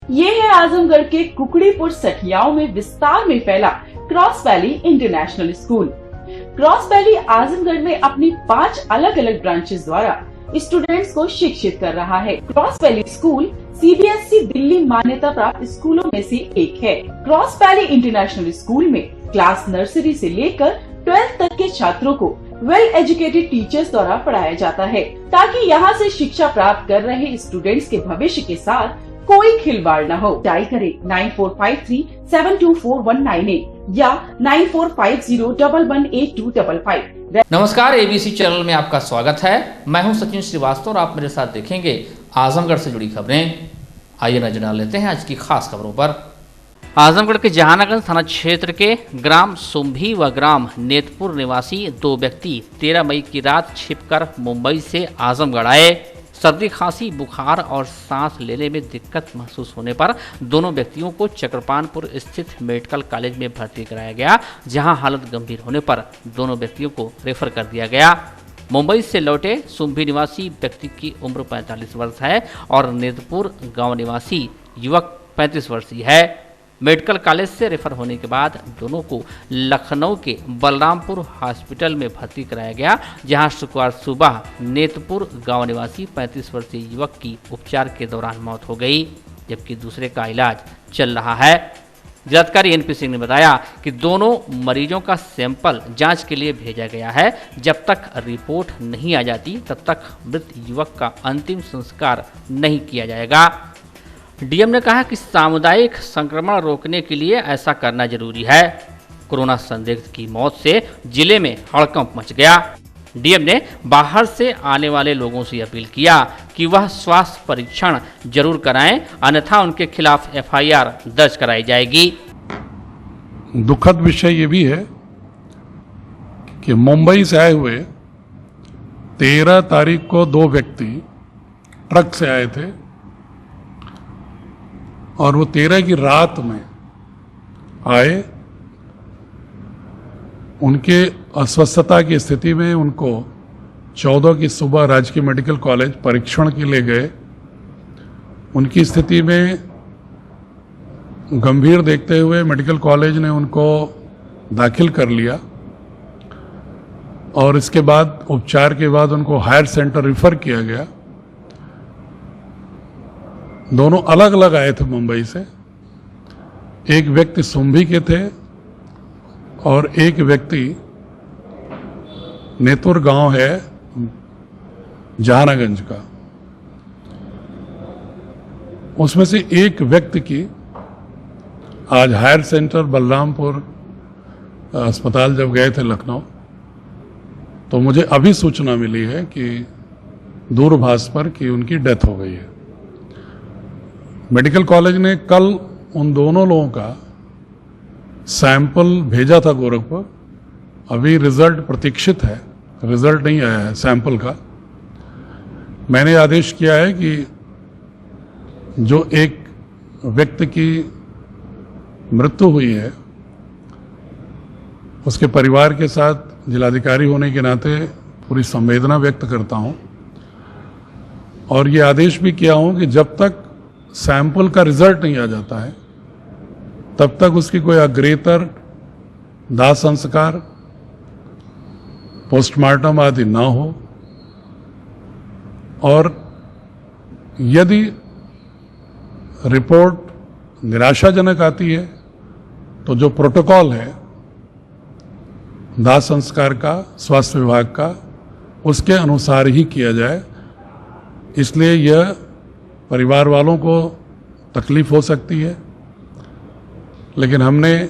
ये है आजमगढ़ के कुकड़ीपुर सठियाओं में विस्तार में फैला cross valley international school. Cross valley Azamgarh में अपनी 5 अलग अलग ब्रांचेस द्वारा स्टूडेंट्स को शिक्षित कर रहा है। Cross valley school CBSE Delhi मान्यता प्राप्त स्कूलों में से एक है। क्रॉस वैली इंटरनेशनल स्कूल में क्लास नर्सरी से लेकर 12th तक के छात्रों को वेल एजुकेटेड टीचर्स द्वारा पढ़ाया जाता है, ताकि यहाँ से शिक्षा प्राप्त कर रहे स्टूडेंट्स के भविष्य के साथ कोई खिलवाड़ न हो। डायल करें 9453724198 या 9450118255। नमस्कार, एबीसी चैनल में आपका स्वागत है। मैं हूं सचिन श्रीवास्तव और आप मेरे साथ देखेंगे आजमगढ़ से जुड़ी खबरें। आइए नजर डाल लेते हैं आज की खास खबरों पर। आजमगढ़ के जहानागंज थाना क्षेत्र के ग्राम सुंभी व ग्राम नेतपुर निवासी 2 व्यक्ति 13 मई की रात छिपकर मुंबई से आजमगढ़ आए। सर्दी, खांसी, बुखार और सांस लेने में दिक्कत महसूस होने पर दोनों व्यक्तियों को चक्रपानपुर स्थित मेडिकल कॉलेज में भर्ती कराया गया, जहां हालत गंभीर होने पर दोनों व्यक्तियों को रेफर कर दिया गया। मुंबई से लौटे सुंभी निवासी व्यक्ति की उम्र 45 वर्ष है और नेतपुर गांव निवासी युवक 35 वर्षीय है। मेडिकल कॉलेज से रेफर होने के बाद दोनों को लखनऊ के बलरामपुर हॉस्पिटल में भर्ती कराया गया, जहां शुक्रवार सुबह नेतपुर गांव निवासी 35 वर्षीय युवक की उपचार के दौरान मौत हो गई, जबकि दूसरे का इलाज चल रहा है। जिलाधिकारी एनपी सिंह ने बताया कि दोनों मरीजों का सैंपल जांच के लिए भेजा गया है। जब तक रिपोर्ट नहीं आ जाती तब तक मृत युवक का अंतिम संस्कार नहीं किया जाएगा। डीएम ने कहा कि सामुदायिक संक्रमण रोकने के लिए ऐसा करना जरूरी है। कोरोना संदिग्ध की मौत से जिले में हड़कंप मच गया। डीएम ने बाहर से आने वाले लोगों से अपील किया कि वह स्वास्थ्य परीक्षण जरूर कराएं, अन्यथा उनके खिलाफ एफआईआर दर्ज कराई जाएगी। दुखद विषय ये भी है कि मुंबई से आए हुए 13 तारीख को 2 व्यक्ति ट्रक से आए थे और वो 13 की रात में आए। उनके अस्वस्थता की स्थिति में उनको 14 की सुबह राजकीय मेडिकल कॉलेज परीक्षण के लिए गए। उनकी स्थिति में गंभीर देखते हुए मेडिकल कॉलेज ने उनको दाखिल कर लिया और इसके बाद उपचार के बाद उनको हायर सेंटर रिफर किया गया। दोनों अलग अलग आए थे मुंबई से। एक व्यक्ति सुंभी के थे और एक व्यक्ति नेतुर गांव है जहानागंज का। उसमें से एक व्यक्ति की आज हायर सेंटर बलरामपुर अस्पताल जब गए थे लखनऊ, तो मुझे अभी सूचना मिली है कि दूरभाष पर कि उनकी डेथ हो गई है। मेडिकल कॉलेज ने कल उन दोनों लोगों का सैंपल भेजा था गोरखपुर। अभी रिजल्ट प्रतीक्षित है, रिजल्ट नहीं आया है सैंपल का। मैंने आदेश किया है कि जो एक व्यक्ति की मृत्यु हुई है उसके परिवार के साथ जिलाधिकारी होने के नाते पूरी संवेदना व्यक्त करता हूं और ये आदेश भी किया हूं कि जब तक सैंपल का रिजल्ट नहीं आ जाता है तब तक उसकी कोई अग्रेतर दाह संस्कार, पोस्टमार्टम आदि ना हो। और यदि रिपोर्ट निराशाजनक आती है तो जो प्रोटोकॉल है दाह संस्कार का स्वास्थ्य विभाग का, उसके अनुसार ही किया जाए। इसलिए यह परिवार वालों को तकलीफ हो सकती है, लेकिन हमने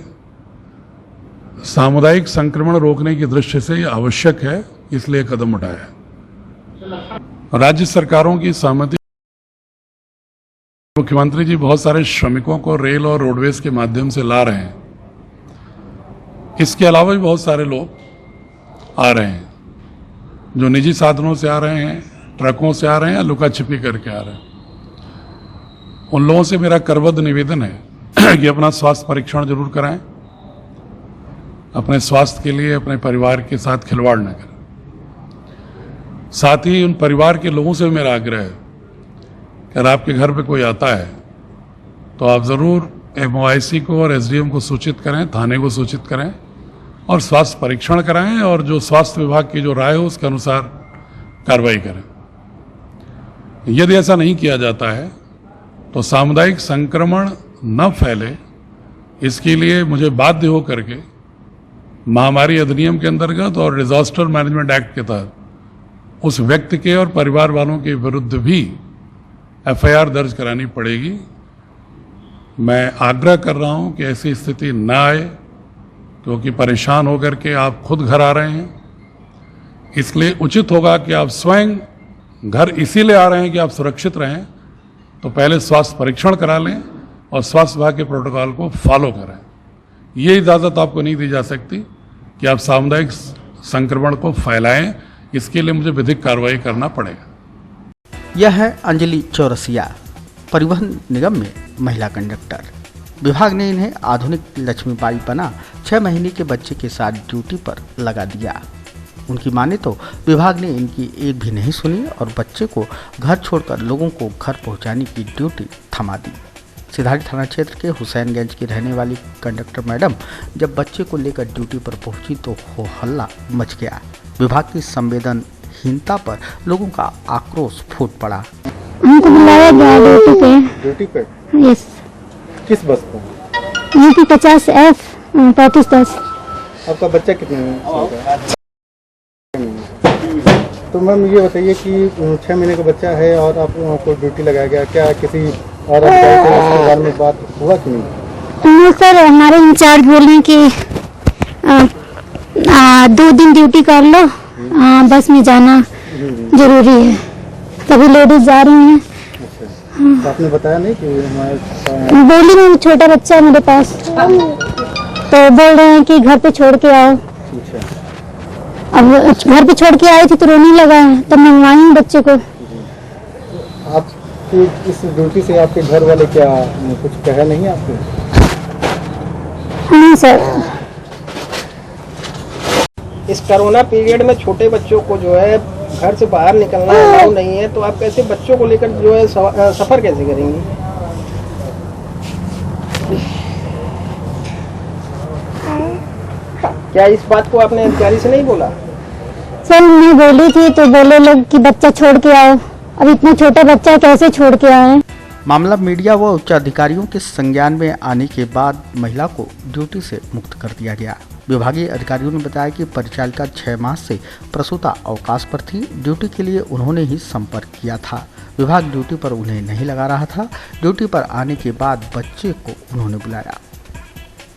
सामुदायिक संक्रमण रोकने की दृष्टि से यह आवश्यक है, इसलिए कदम उठाया है। राज्य सरकारों की सहमति, मुख्यमंत्री जी बहुत सारे श्रमिकों को रेल और रोडवेज के माध्यम से ला रहे हैं। इसके अलावा भी बहुत सारे लोग आ रहे हैं जो निजी साधनों से आ रहे हैं, ट्रकों से आ रहे हैं या लुका छिपी करके आ रहे हैं। उन लोगों से मेरा करबद्ध निवेदन है कि अपना स्वास्थ्य परीक्षण जरूर कराएं, अपने स्वास्थ्य के लिए अपने परिवार के साथ खिलवाड़ न करें। साथ ही उन परिवार के लोगों से मेरा आग्रह है कि अगर आपके घर पे कोई आता है तो आप ज़रूर MOIC को और SDM को सूचित करें, थाने को सूचित करें और स्वास्थ्य परीक्षण कराएं और जो स्वास्थ्य विभाग की जो राय हो उसके अनुसार कार्रवाई करें। यदि ऐसा नहीं किया जाता है तो सामुदायिक संक्रमण न फैले, इसके लिए मुझे बाध्य हो करके महामारी अधिनियम के अंतर्गत और डिजास्टर मैनेजमेंट एक्ट के तहत उस व्यक्ति के और परिवार वालों के विरुद्ध भी FIR दर्ज करानी पड़ेगी। मैं आग्रह कर रहा हूं कि ऐसी स्थिति न आए, क्योंकि परेशान होकर के आप खुद घर आ रहे हैं। इसलिए उचित होगा कि आप स्वयं घर इसीलिए आ रहे हैं कि आप सुरक्षित रहें, तो पहले स्वास्थ्य परीक्षण करा लें और स्वास्थ्य विभाग के प्रोटोकॉल को फॉलो करें। ये इजाज़त आपको नहीं दी जा सकती कि आप सामुदायिक संक्रमण को फैलाएं। इसके लिए मुझे विधिक कार्रवाई करना पड़ेगा। यह है अंजलि चौरसिया, परिवहन निगम में महिला कंडक्टर। विभाग ने इन्हें आधुनिक लक्ष्मीबाई बना 6 महीने के बच्चे के साथ ड्यूटी पर लगा दिया। उनकी माने तो विभाग ने इनकी एक भी नहीं सुनी और बच्चे को घर छोड़कर लोगों को घर पहुंचाने की ड्यूटी थमा दी। सिधारी थाना क्षेत्र के हुसैनगंज की रहने वाली कंडक्टर मैडम जब बच्चे को लेकर ड्यूटी पर पहुंची तो हो हल्ला मच गया। विभाग की संवेदनहीनता पर लोगों का आक्रोश फूट पड़ा। हमको बुलाया गया ड्यूटी पे। यस। किस बस पर? UP 50F 3510। आपका बच्चा कितने साल का है? तो मैम ये बताइए कि 6 महीने का बच्चा है और आपको ड्यूटी लगाया गया, क्या किसी और अधिकारी से इसके बारे में बात हुआ कि नहीं? सर, हमारे इंचार्ज बोल रहे हैं कि 2 दिन ड्यूटी कर लो, बस में जाना जरूरी है, सभी लेडीज जा रही हैं। तो आपने बताया नहीं कि हमारे? बोली नहीं, छोटा बच्चा है मेरे पास, तो बोल रहे हैं कि घर पे छोड़ के आओ। अब घर पे छोड़ के आई थी तो रोने लगा है, तब मंगवाई बच्चे को। आप इस ड्यूटी से आपके घर वाले क्या कुछ कहा नहीं आपको? नहीं सर। इस कोरोना पीरियड में छोटे बच्चों को जो है घर से बाहर निकलना अलाउ नहीं है, तो आप कैसे बच्चों को लेकर जो है सफर कैसे करेंगी? क्या इस बात को आपने अधिकारी से नहीं बोला? सर मैं बोली थी तो बोले लोग कि बच्चा छोड़ के आओ। अब इतना छोटा बच्चा कैसे छोड़ के आए? मामला मीडिया व उच्च अधिकारियों के संज्ञान में आने के बाद महिला को ड्यूटी से मुक्त कर दिया गया। विभागीय अधिकारियों ने बताया कि परिचालिका 6 माह से प्रसूता अवकाश पर थी। ड्यूटी के लिए उन्होंने ही संपर्क किया था। विभाग ड्यूटी पर उन्हें नहीं लगा रहा था। ड्यूटी पर आने के बाद बच्चे को उन्होंने बुलाया।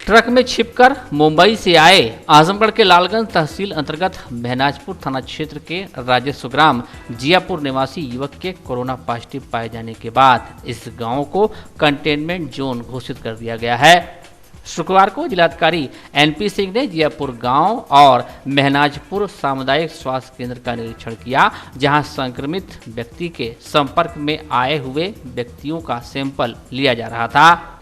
ट्रक में छिपकर मुंबई से आए आजमगढ़ के लालगंज तहसील अंतर्गत महनाजपुर थाना क्षेत्र के राजस्व ग्राम जियापुर निवासी युवक के कोरोना पॉजिटिव पाए जाने के बाद इस गांव को कंटेनमेंट जोन घोषित कर दिया गया है। शुक्रवार को जिलाधिकारी NP सिंह ने जियापुर गांव और महनाजपुर सामुदायिक स्वास्थ्य केंद्र का निरीक्षण किया, जहां संक्रमित व्यक्ति के संपर्क में आए हुए व्यक्तियों का सैंपल लिया जा रहा था।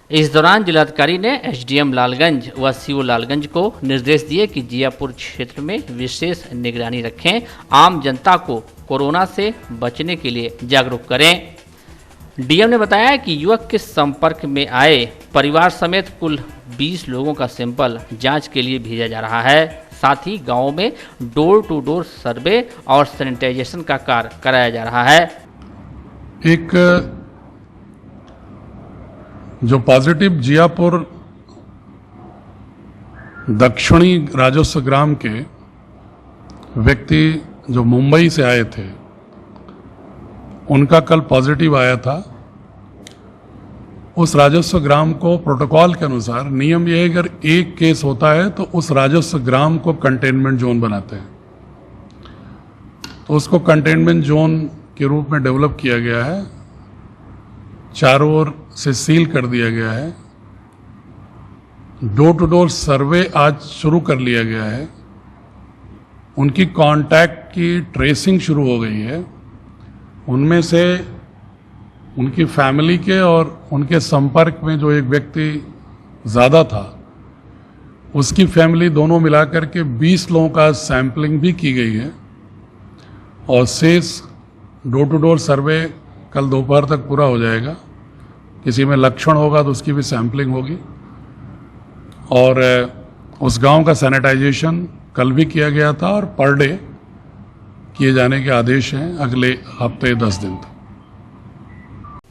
इस दौरान जिलाधिकारी ने SDM लालगंज व CO लालगंज को निर्देश दिए कि जियापुर क्षेत्र में विशेष निगरानी रखें, आम जनता को कोरोना से बचने के लिए जागरूक करें। DM ने बताया कि युवक के संपर्क में आए परिवार समेत कुल 20 लोगों का सैंपल जांच के लिए भेजा जा रहा है। साथ ही गांव में डोर टू डोर सर्वे और सैनिटाइजेशन का कार्य कराया जा रहा है। एक जो पॉजिटिव जियापुर दक्षिणी राजस्व ग्राम के व्यक्ति जो मुंबई से आए थे, उनका कल पॉजिटिव आया था। उस राजस्व ग्राम को प्रोटोकॉल के अनुसार नियम यह है, अगर एक केस होता है तो उस राजस्व ग्राम को कंटेनमेंट जोन बनाते हैं। तो उसको कंटेनमेंट जोन के रूप में डेवलप किया गया है, चारों ओर से सील कर दिया गया है। डोर टू डोर सर्वे आज शुरू कर लिया गया है। उनकी कांटेक्ट की ट्रेसिंग शुरू हो गई है। उनमें से उनकी फैमिली के और उनके संपर्क में जो एक व्यक्ति ज़्यादा था, उसकी फैमिली दोनों मिलाकर के 20 लोगों का सैंपलिंग भी की गई है और शेष डोर टू डोर सर्वे कल दोपहर तक पूरा हो जाएगा किसी में लक्षण होगा तो उसकी भी सैंपलिंग होगी। और उस गांव का सैनिटाइजेशन कल भी किया गया था और पर डे किए जाने के आदेश हैं अगले हफ्ते 10 दिन तक।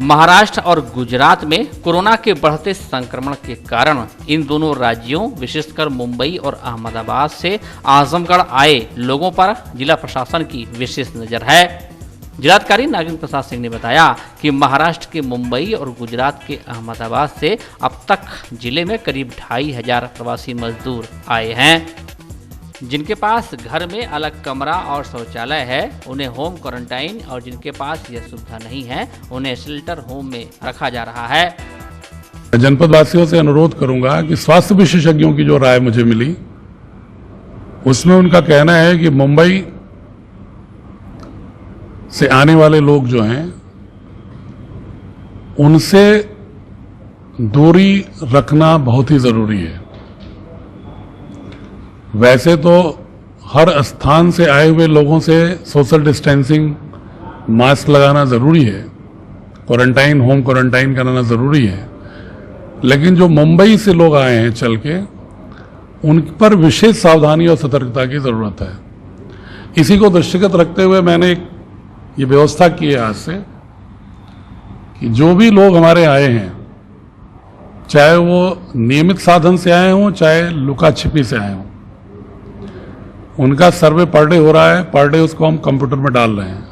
महाराष्ट्र और गुजरात में कोरोना के बढ़ते संक्रमण के कारण इन दोनों राज्यों विशेषकर मुंबई और अहमदाबाद से आजमगढ़ आए लोगों पर जिला प्रशासन की विशेष नजर है। जिलाधिकारी नागेंद्र प्रसाद सिंह ने बताया कि महाराष्ट्र के मुंबई और गुजरात के अहमदाबाद से अब तक जिले में करीब 2500 प्रवासी मजदूर आए हैं। जिनके पास घर में अलग कमरा और शौचालय है उन्हें होम क्वारंटाइन और जिनके पास यह सुविधा नहीं है उन्हें शेल्टर होम में रखा जा रहा है। जनपद वासियों से अनुरोध करूंगा कि स्वास्थ्य विशेषज्ञों की जो राय मुझे मिली उसमें उनका कहना है कि मुंबई से आने वाले लोग जो हैं उनसे दूरी रखना बहुत ही जरूरी है। वैसे तो हर स्थान से आए हुए लोगों से सोशल डिस्टेंसिंग, मास्क लगाना जरूरी है, क्वारंटाइन, होम क्वारंटाइन कराना जरूरी है, लेकिन जो मुंबई से लोग आए हैं चल के उन पर विशेष सावधानी और सतर्कता की जरूरत है। इसी को दृष्टिगत रखते हुए मैंने ये व्यवस्था की है आज से कि जो भी लोग हमारे आए हैं, चाहे वो नियमित साधन से आए हों चाहे लुका छिपी से आए हों, उनका सर्वे पर डे हो रहा है। पर डे उसको हम कंप्यूटर में डाल रहे हैं,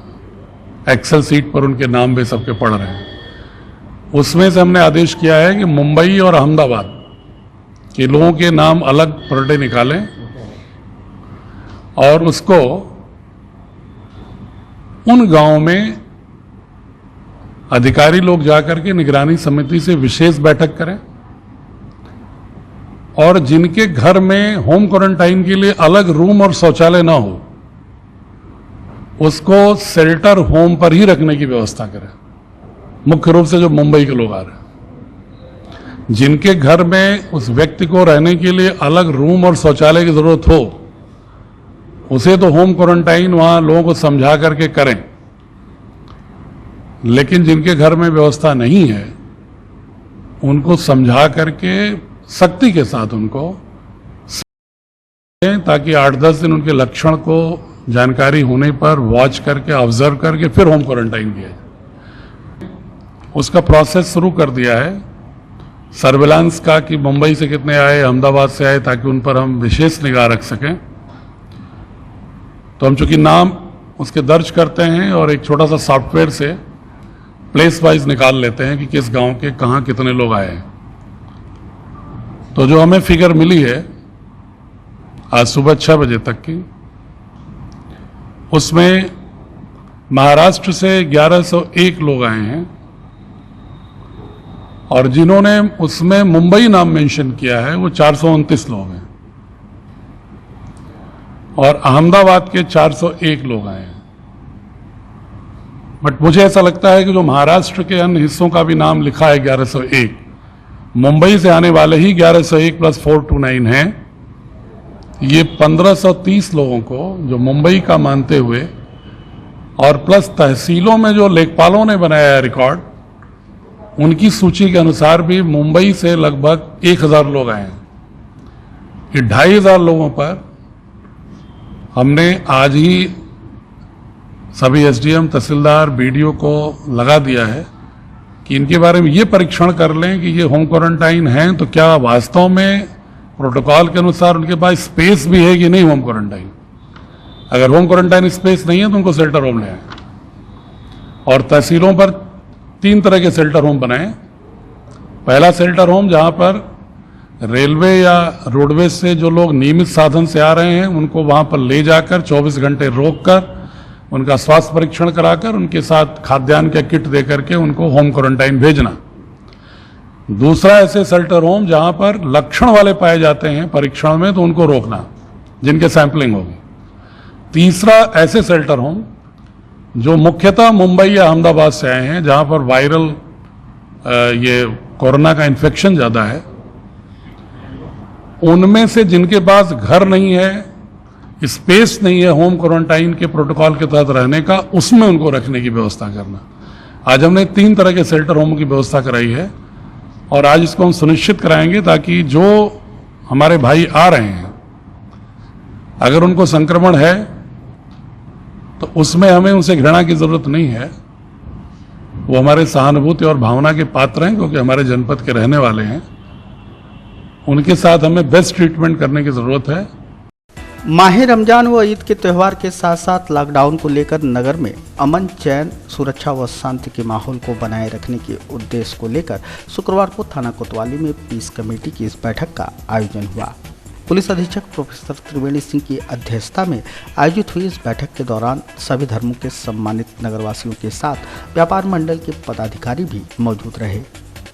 एक्सेल सीट पर उनके नाम भी सबके पढ़ रहे हैं। उसमें से हमने आदेश किया है कि मुंबई और अहमदाबाद के लोगों के नाम अलग पर डे निकालें और उसको उन गांवों में अधिकारी लोग जाकर के निगरानी समिति से विशेष बैठक करें और जिनके घर में होम क्वारंटाइन के लिए अलग रूम और शौचालय ना हो उसको शेल्टर होम पर ही रखने की व्यवस्था करें। मुख्य रूप से जो मुंबई के लोग आ रहे हैं, जिनके घर में उस व्यक्ति को रहने के लिए अलग रूम और शौचालय की जरूरत हो उसे तो होम क्वारंटाइन वहां लोगों को समझा करके करें, लेकिन जिनके घर में व्यवस्था नहीं है उनको समझा करके सख्ती के साथ उनको ताकि 8-10 दिन उनके लक्षण को जानकारी होने पर वॉच करके ऑब्जर्व करके फिर होम क्वारंटाइन किया जाए। उसका प्रोसेस शुरू कर दिया है सर्विलांस का कि मुंबई से कितने आए, अहमदाबाद से आए, ताकि उन पर हम विशेष निगाह रख सकें। तो हम चूंकि नाम उसके दर्ज करते हैं और एक छोटा सा सॉफ्टवेयर से प्लेस वाइज निकाल लेते हैं कि किस गांव के कहां कितने लोग आए हैं। तो जो हमें फिगर मिली है आज सुबह 6 बजे तक की, उसमें महाराष्ट्र से 1101 लोग आए हैं और जिन्होंने उसमें मुंबई नाम मेंशन किया है वो 429 लोग हैं और अहमदाबाद के 401 लोग आए हैं। बट मुझे ऐसा लगता है कि जो महाराष्ट्र के अन्य हिस्सों का भी नाम लिखा है 1101, मुंबई से आने वाले ही 1101 + 429 हैं। ये 1530 लोगों को जो मुंबई का मानते हुए और प्लस तहसीलों में जो लेखपालों ने बनाया है रिकॉर्ड, उनकी सूची के अनुसार भी मुंबई से लगभग 1000 लोग आए हैं। ये 2500 लोगों पर हमने आज ही सभी एसडीएम, तहसीलदार, बीडीओ को लगा दिया है कि इनके बारे में ये परीक्षण कर लें कि ये होम क्वारंटाइन हैं तो क्या वास्तव में प्रोटोकॉल के अनुसार उनके पास स्पेस भी है कि नहीं होम क्वारंटाइन। अगर होम क्वारंटाइन स्पेस नहीं है तो उनको शेल्टर होम ले आए। और तहसीलों पर 3 तरह के शेल्टर होम बनाए। पहला शेल्टर होम जहां पर रेलवे या रोडवेज से जो लोग नियमित साधन से आ रहे हैं उनको वहां पर ले जाकर 24 घंटे रोककर उनका स्वास्थ्य परीक्षण कराकर उनके साथ खाद्यान्न का किट दे करके उनको होम क्वारंटाइन भेजना। दूसरा ऐसे शेल्टर होम जहां पर लक्षण वाले पाए जाते हैं परीक्षण में तो उनको रोकना, जिनके सैंपलिंग होगी। तीसरा ऐसे शेल्टर होम जो मुख्यतः मुंबई या अहमदाबाद से आए हैं जहां पर वायरल ये कोरोना का इन्फेक्शन ज्यादा है, उनमें से जिनके पास घर नहीं है, स्पेस नहीं है होम क्वारंटाइन के प्रोटोकॉल के तहत रहने का, उसमें उनको रखने की व्यवस्था करना। आज हमने 3 तरह के शेल्टर होम की व्यवस्था कराई है और आज इसको हम सुनिश्चित कराएंगे ताकि जो हमारे भाई आ रहे हैं अगर उनको संक्रमण है तो उसमें हमें उनसे घृणा की जरूरत नहीं है। वो हमारे सहानुभूति और भावना के पात्र हैं क्योंकि हमारे जनपद के रहने वाले हैं। उनके साथ हमें बेस्ट ट्रीटमेंट करने की जरूरत है। माह रमजान व ईद के त्यौहार के साथ साथ लॉकडाउन को लेकर नगर में अमन, चैन, सुरक्षा व शांति के माहौल को बनाए रखने के उद्देश्य को लेकर शुक्रवार को थाना कोतवाली में पीस कमेटी की इस बैठक का आयोजन हुआ। पुलिस अधीक्षक प्रोफेसर त्रिवेणी सिंह की अध्यक्षता में आयोजित हुई इस बैठक के दौरान सभी धर्मों के सम्मानित नगरवासियों के साथ व्यापार मंडल के पदाधिकारी भी मौजूद रहे।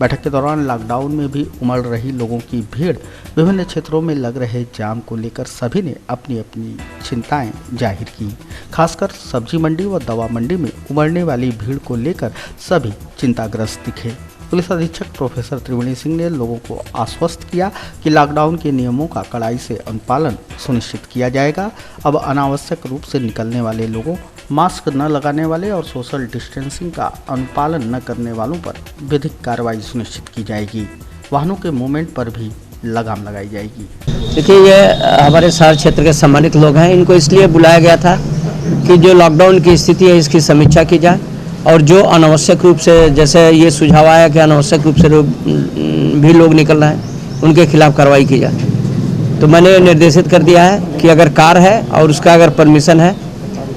बैठक के दौरान लॉकडाउन में भी उमड़ रही लोगों की भीड़, विभिन्न क्षेत्रों में लग रहे जाम को लेकर सभी ने अपनी अपनी चिंताएं जाहिर की। खासकर सब्जी मंडी व दवा मंडी में उमड़ने वाली भीड़ को लेकर सभी चिंताग्रस्त दिखे। पुलिस अधीक्षक प्रोफेसर त्रिवेणी सिंह ने लोगों को आश्वस्त किया कि लॉकडाउन के नियमों का कड़ाई से अनुपालन सुनिश्चित किया जाएगा। अब अनावश्यक रूप से निकलने वाले लोगों, मास्क न लगाने वाले और सोशल डिस्टेंसिंग का अनुपालन न करने वालों पर विधिक कार्रवाई सुनिश्चित की जाएगी। वाहनों के मूवमेंट पर भी लगाम लगाई जाएगी। देखिए, ये हमारे शहर क्षेत्र के सम्मानित लोग हैं, इनको इसलिए बुलाया गया था कि जो लॉकडाउन की स्थिति है इसकी समीक्षा की जाए और जो अनावश्यक रूप से, जैसे ये सुझाव आया कि अनावश्यक रूप से भी लोग निकल रहे हैं, उनके खिलाफ कार्रवाई की जाए। तो मैंने निर्देशित कर दिया है कि अगर कार है और उसका अगर परमिशन है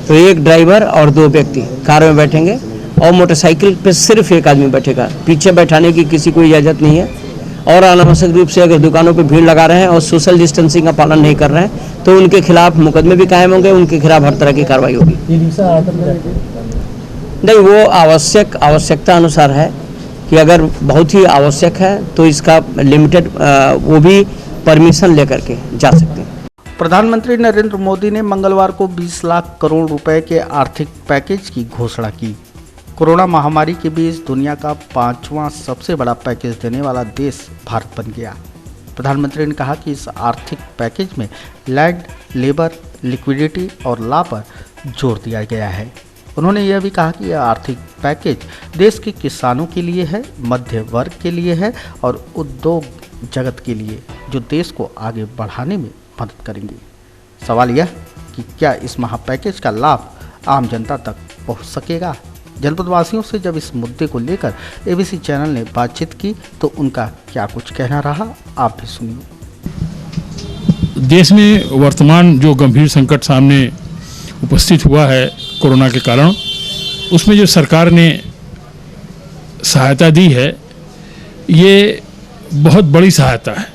तो एक ड्राइवर और 2 व्यक्ति कार में बैठेंगे और मोटरसाइकिल पे सिर्फ एक आदमी बैठेगा। पीछे बैठाने की किसी को इजाज़त नहीं है। और अनावश्यक रूप से अगर दुकानों पे भीड़ लगा रहे हैं और सोशल डिस्टेंसिंग का पालन नहीं कर रहे हैं तो उनके खिलाफ मुकदमे भी कायम होंगे, उनके खिलाफ हर तरह की कार्रवाई होगी। नहीं, वो आवश्यकता अनुसार है कि अगर बहुत ही आवश्यक है तो इसका लिमिटेड वो भी परमिशन लेकर के जा सकते हैं। प्रधानमंत्री नरेंद्र मोदी ने मंगलवार को 20 लाख करोड़ रुपए के आर्थिक पैकेज की घोषणा की। कोरोना महामारी के बीच दुनिया का 5वां सबसे बड़ा पैकेज देने वाला देश भारत बन गया। प्रधानमंत्री ने कहा कि इस आर्थिक पैकेज में लैंड, लेबर, लिक्विडिटी और लॉ पर जोर दिया गया है। उन्होंने यह भी कहा कि यह आर्थिक पैकेज देश के किसानों के लिए है, मध्य वर्ग के लिए है और उद्योग जगत के लिए, जो देश को आगे बढ़ाने में मदद करेंगे। सवाल यह कि क्या इस महापैकेज का लाभ आम जनता तक पहुंच सकेगा? जनपदवासियों से जब इस मुद्दे को लेकर एबीसी चैनल ने बातचीत की तो उनका क्या कुछ कहना रहा, आप भी सुनिए। देश में वर्तमान जो गंभीर संकट सामने उपस्थित हुआ है कोरोना के कारण, उसमें जो सरकार ने सहायता दी है ये बहुत बड़ी सहायता है।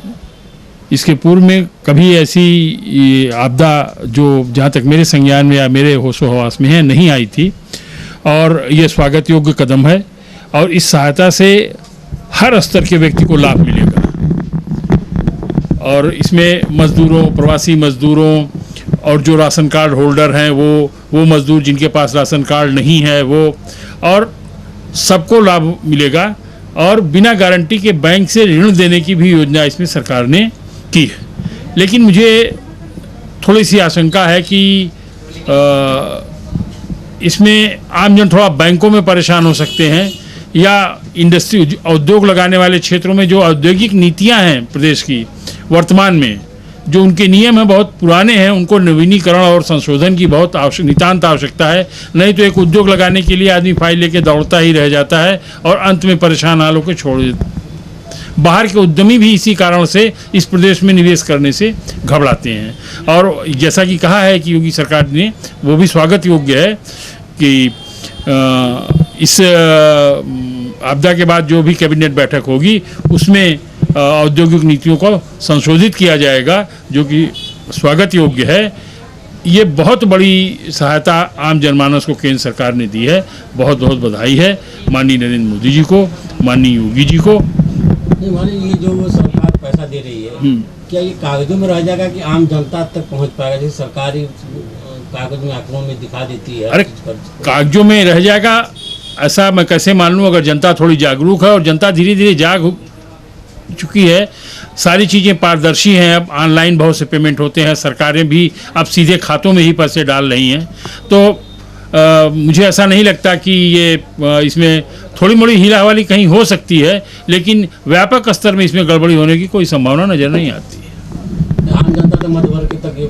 इसके पूर्व में कभी ऐसी आपदा जो जहाँ तक मेरे संज्ञान में या मेरे होशो हवास में है नहीं आई थी और ये स्वागत योग्य कदम है और इस सहायता से हर स्तर के व्यक्ति को लाभ मिलेगा। और इसमें मजदूरों, प्रवासी मजदूरों और जो राशन कार्ड होल्डर हैं वो मजदूर जिनके पास राशन कार्ड नहीं है वो, और सबको लाभ मिलेगा। और बिना गारंटी के बैंक से ऋण देने की भी योजना इसमें सरकार ने की है। लेकिन मुझे थोड़ी सी आशंका है कि इसमें आमजन थोड़ा बैंकों में परेशान हो सकते हैं या इंडस्ट्री, उद्योग लगाने वाले क्षेत्रों में जो औद्योगिक नीतियां हैं प्रदेश की वर्तमान में, जो उनके नियम हैं बहुत पुराने हैं, उनको नवीनीकरण और संशोधन की बहुत नितांत आवश्यकता है। नहीं तो एक उद्योग लगाने के लिए आदमी फाइल लेके दौड़ता ही रह जाता है और अंत में परेशान हाल होकर छोड़ देता। बाहर के उद्यमी भी इसी कारण से इस प्रदेश में निवेश करने से घबराते हैं। और जैसा कि कहा है कि योगी सरकार ने, वो भी स्वागत योग्य है कि इस आपदा के बाद जो भी कैबिनेट बैठक होगी उसमें औद्योगिक नीतियों को संशोधित किया जाएगा, जो कि स्वागत योग्य है। ये बहुत बड़ी सहायता आम जनमानस को केंद्र सरकार ने दी है। बहुत बहुत बधाई है माननीय नरेंद्र मोदी जी को, माननीय योगी जी को। ये जो वो सरकार पैसा दे रही है, क्या ये कागजों में रह जाएगा कि आम जनता तक पहुंच पाएगा? जैसे सरकारी कागज में, आंकड़ों में दिखा देती है। अरे कागजों में रह जाएगा ऐसा मैं कैसे मान लूँ? अगर जनता थोड़ी जागरूक है, और जनता धीरे धीरे जाग चुकी है, सारी चीज़ें पारदर्शी हैं। अब ऑनलाइन बहुत से पेमेंट होते हैं, सरकारें भी अब सीधे खातों में ही पैसे डाल रही हैं। तो मुझे ऐसा नहीं लगता कि ये इसमें थोड़ी मोड़ी हीरा हवाली कहीं हो सकती है, लेकिन व्यापक स्तर में इसमें गड़बड़ी होने की कोई संभावना नजर नहीं आती है। आम जनता तक मध्य वर्ग तक ये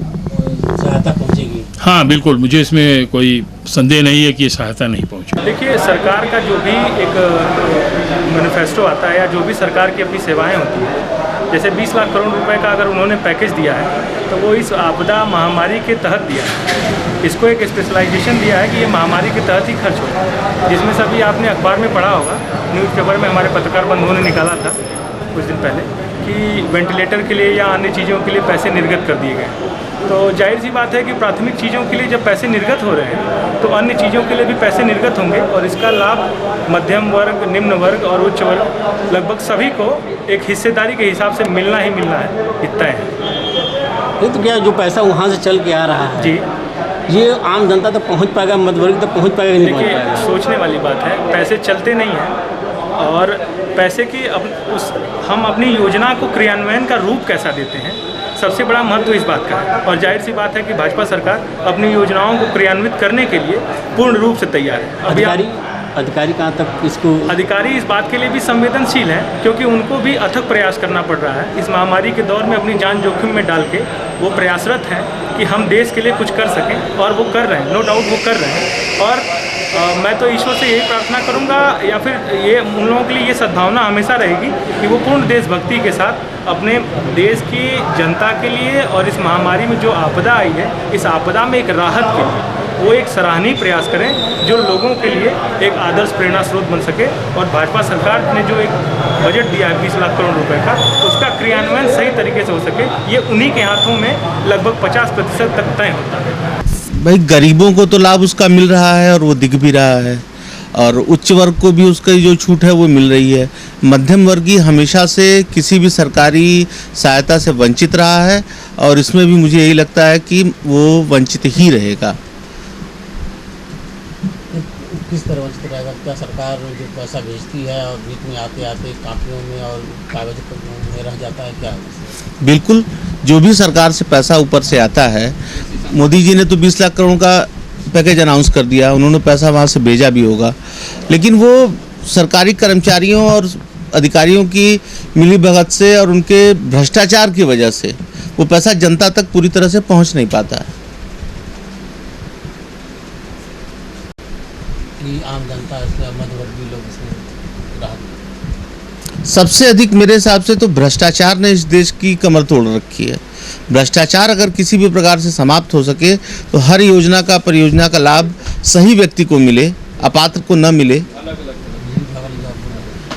सहायता पहुंचेगी? हाँ बिल्कुल, मुझे इसमें कोई संदेह नहीं है कि ये सहायता नहीं पहुंचेगी। देखिए, सरकार का जो भी एक मैनिफेस्टो आता है या जो भी सरकार की अपनी सेवाएं होती हैं, जैसे 20 लाख करोड़ रुपए का अगर उन्होंने पैकेज दिया है तो वो इस आपदा महामारी के तहत दिया है। इसको एक स्पेशलाइजेशन दिया है कि ये महामारी के तहत ही खर्च होगा, जिसमें सभी आपने अखबार में पढ़ा होगा, न्यूज़पेपर में हमारे पत्रकार बंधुओं ने निकाला था कुछ दिन पहले कि वेंटिलेटर के लिए या अन्य चीज़ों के लिए पैसे निर्गत कर दिए गए। तो जाहिर सी बात है कि प्राथमिक चीज़ों के लिए जब पैसे निर्गत हो रहे हैं तो अन्य चीज़ों के लिए भी पैसे निर्गत होंगे और इसका लाभ मध्यम वर्ग, निम्न वर्ग और उच्च वर्ग लगभग सभी को एक हिस्सेदारी के हिसाब से मिलना ही मिलना है, इतना है। ये तो क्या जो पैसा वहाँ से चल के आ रहा है जी, ये आम जनता तक पहुँच पाएगा, मध्य वर्ग तक पहुँच पाएगा कि नहीं पहुँच देखिए, पाएगा? सोचने वाली बात है, पैसे चलते नहीं हैं और पैसे की हम अपनी योजना को क्रियान्वयन का रूप कैसा देते हैं, सबसे बड़ा महत्व इस बात का है। और जाहिर सी बात है कि भाजपा सरकार अपनी योजनाओं को क्रियान्वित करने के लिए पूर्ण रूप से तैयार है। अधिकारी कहाँ तक इसको? अधिकारी इस बात के लिए भी संवेदनशील हैं क्योंकि उनको भी अथक प्रयास करना पड़ रहा है। इस महामारी के दौर में अपनी जान जोखिम में डाल के वो प्रयासरत हैं कि हम देश के लिए कुछ कर सकें और वो कर रहे हैं, नो डाउट वो कर रहे हैं। और मैं तो ईश्वर से यही प्रार्थना करूंगा या फिर ये उन लोगों के लिए ये सद्भावना हमेशा रहेगी कि वो पूर्ण देशभक्ति के साथ अपने देश की जनता के लिए और इस महामारी में जो आपदा आई है, इस आपदा में एक राहत के लिए वो एक सराहनीय प्रयास करें जो लोगों के लिए एक आदर्श प्रेरणा स्रोत बन सके। और भाजपा सरकार ने जो एक बजट दिया है 20 लाख करोड़ रुपए का, उसका क्रियान्वयन सही तरीके से हो सके, ये उन्हीं के हाथों में लगभग 50% तक तय होता है। भाई गरीबों को तो लाभ उसका मिल रहा है और वो दिख भी रहा है, और उच्च वर्ग को भी उसका जो छूट है वो मिल रही है। मध्यम वर्गीय हमेशा से किसी भी सरकारी सहायता से वंचित रहा है और इसमें भी मुझे यही लगता है कि वो वंचित ही रहेगा। किस तरह वंचित रहेगा? क्या सरकार जो पैसा भेजती है और बीच में आते आते कापियों में और कागज में रह जाता है क्या? बिल्कुल, जो भी सरकार से पैसा ऊपर से आता है, मोदी जी ने तो 20 लाख करोड़ का पैकेज अनाउंस कर दिया, उन्होंने पैसा वहाँ से भेजा भी होगा, लेकिन वो सरकारी कर्मचारियों और अधिकारियों की मिलीभगत से और उनके भ्रष्टाचार की वजह से वो पैसा जनता तक पूरी तरह से पहुँच नहीं पाता है। आम जनता मध्यवर्गीय लोग इसमें राहत? सबसे अधिक मेरे हिसाब से तो भ्रष्टाचार ने इस देश की कमर तोड़ रखी है। भ्रष्टाचार अगर किसी भी प्रकार से समाप्त हो सके तो हर योजना का, परियोजना का लाभ सही व्यक्ति को मिले, अपात्र को न मिले।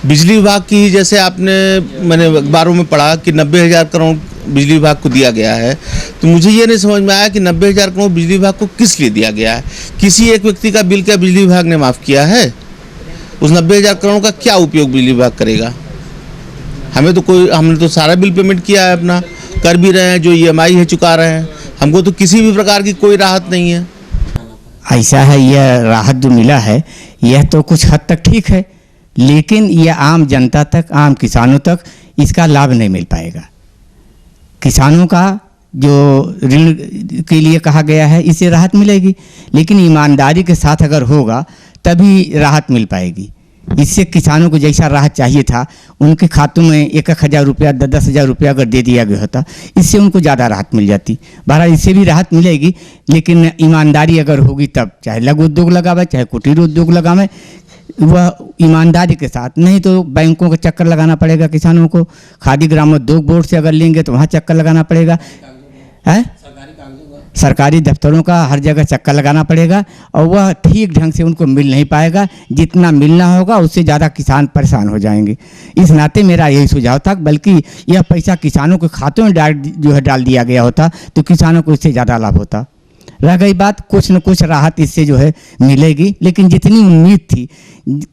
बिजली विभाग की, जैसे मैंने अखबारों में पढ़ा कि 90,000 करोड़ बिजली विभाग को दिया गया है, तो मुझे ये नहीं समझ में आया कि 90,000 करोड़ बिजली विभाग को किस लिए दिया गया है। किसी एक व्यक्ति का बिल क्या बिजली विभाग ने माफ़ किया है? उस 90,000 करोड़ का क्या उपयोग बिजली विभाग करेगा? हमने तो सारा बिल पेमेंट किया है, अपना कर भी रहे हैं, जो EMI है चुका रहे हैं, हमको तो किसी भी प्रकार की कोई राहत नहीं है। ऐसा है, यह राहत जो मिला है यह तो कुछ हद तक ठीक है, लेकिन यह आम जनता तक, आम किसानों तक इसका लाभ नहीं मिल पाएगा। किसानों का जो ऋण के लिए कहा गया है इससे राहत मिलेगी, लेकिन ईमानदारी के साथ अगर होगा तभी राहत मिल पाएगी। इससे किसानों को जैसा राहत चाहिए था, उनके खातों में 1,000 रुपया, 10,000 रुपया अगर दे दिया गया होता, इससे उनको ज़्यादा राहत मिल जाती। बहरहाल इससे भी राहत मिलेगी, लेकिन ईमानदारी अगर होगी तब, चाहे लघु उद्योग लगावे, चाहे कुटीर उद्योग लगावे, वह ईमानदारी के साथ, नहीं तो बैंकों का चक्कर लगाना पड़ेगा किसानों को। खादी ग्रामोद्योग बोर्ड से अगर लेंगे तो वहाँ चक्कर लगाना पड़ेगा, है सरकारी दफ्तरों का हर जगह चक्कर लगाना पड़ेगा, और वह ठीक ढंग से उनको मिल नहीं पाएगा। जितना मिलना होगा उससे ज़्यादा किसान परेशान हो जाएंगे। इस नाते मेरा यही सुझाव था, बल्कि यह पैसा किसानों के खातों में डाल दिया गया होता तो किसानों को इससे ज़्यादा लाभ होता। रह गई बात, कुछ न कुछ राहत इससे जो है मिलेगी, लेकिन जितनी उम्मीद थी,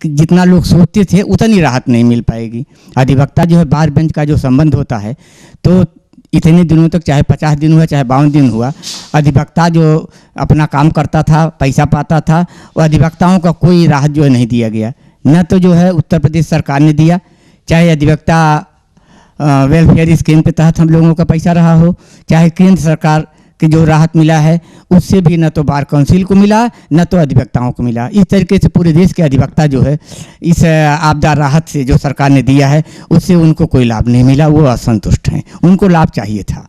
जितना लोग सोचते थे, उतनी राहत नहीं मिल पाएगी। अधिवक्ता जो है, बार बेंच का जो संबंध होता है, तो इतने दिनों तक, चाहे 50 दिन हुआ चाहे 52 दिन हुआ, अधिवक्ता जो अपना काम करता था, पैसा पाता था, वो अधिवक्ताओं का कोई राहत जो है नहीं दिया गया। न तो जो है उत्तर प्रदेश सरकार ने दिया, चाहे अधिवक्ता वेलफेयर स्कीम के तहत हम लोगों का पैसा रहा हो, चाहे केंद्र सरकार कि जो राहत मिला है उससे भी न तो बार काउंसिल को मिला न तो अधिवक्ताओं को मिला। इस तरीके से पूरे देश के अधिवक्ता जो है इस आपदा राहत से जो सरकार ने दिया है उससे उनको कोई लाभ नहीं मिला, वो असंतुष्ट हैं, उनको लाभ चाहिए था।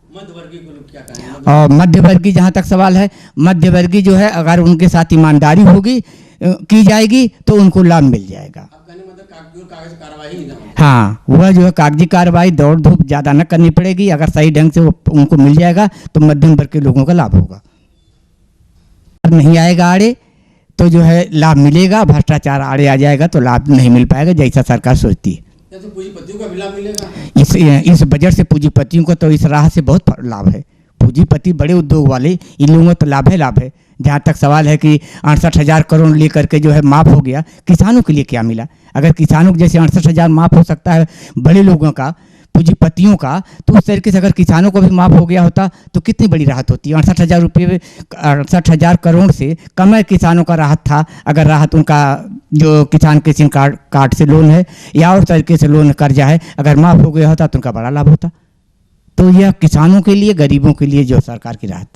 और मध्यवर्गीय जहाँ तक सवाल है, मध्यवर्गीय जो है अगर उनके साथ ईमानदारी होगी की जाएगी तो उनको लाभ मिल जाएगा। हाँ, वह जो है कागजी कार्रवाई दौड़ धूप ज़्यादा न करनी पड़ेगी, अगर सही ढंग से वो उनको मिल जाएगा तो मध्यम वर्ग के लोगों का लाभ होगा। नहीं आएगा आड़े तो जो है लाभ मिलेगा, भ्रष्टाचार आड़े आ जाएगा तो लाभ नहीं मिल पाएगा जैसा सरकार सोचती है। तो पूंजीपतियों का भी लाभ मिलेगा? इस बजट से पूंजीपतियों को तो इस राह से बहुत लाभ है। पूंजीपति बड़े उद्योग वाले इन लोगों को तो लाभ है। जहाँ तक सवाल है कि 68,000 करोड़ लेकर के जो है माफ़ हो गया, किसानों के लिए क्या मिला? अगर किसानों को जैसे 68,000 माफ़ हो सकता है बड़े लोगों का, पूंजीपतियों का, तो उस तरीके से अगर किसानों को भी माफ़ हो गया होता तो कितनी बड़ी राहत होती। 68,000 रुपये 68,000 करोड़ से कम है किसानों का राहत था। अगर राहत उनका जो किसान किसान कार्ड से लोन है या और तरीके से लोन कर्जा है अगर माफ़ हो गया होता तो उनका बड़ा लाभ होता। तो यह किसानों के लिए, गरीबों के लिए जो सरकार की राहत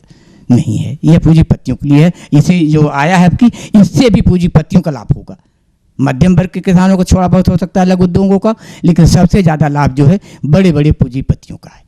नहीं है, यह पूंजीपतियों के लिए है। इसे जो आया है कि इससे भी पूंजीपतियों का लाभ होगा। मध्यम वर्ग के किसानों को थोड़ा बहुत हो सकता है लघु उद्योगों का, लेकिन सबसे ज़्यादा लाभ जो है बड़े बड़े पूंजीपतियों का है।